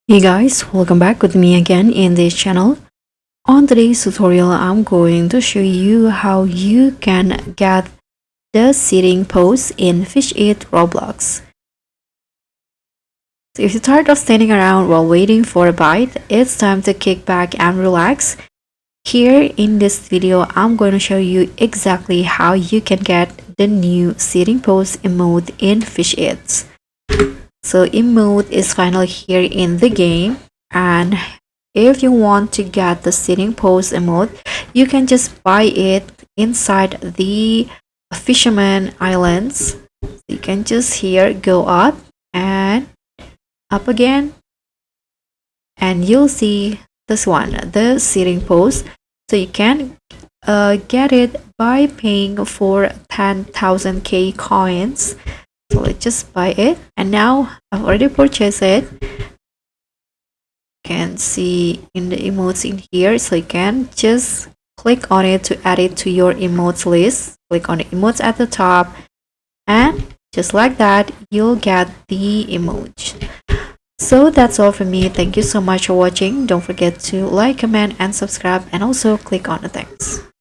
Hey guys, welcome back with me again in this channel. On today's tutorial, I'm going to show you how you can get the sitting pose in Fish It Roblox. So if you're tired of standing around while waiting for a bite, it's time to kick back and relax. Here in this video, I'm going to show you exactly how you can get the new sitting pose emote in Fish It. So emote is finally here in the game, and if you want to get the sitting pose emote, you can just buy it inside the Fisherman Islands. So you can just here go up and up again, and you'll see this one, the sitting pose. So you can get it by paying for 10,000k coins. So let's just buy it, and now I've already purchased it. Can see in the emotes in here, so you can just click on it to add it to your emotes list. Click on the emotes at the top, and just like that you'll get the emoji. So that's all from me. Thank you so much for watching. Don't forget to like, comment and subscribe, and also click on the thanks.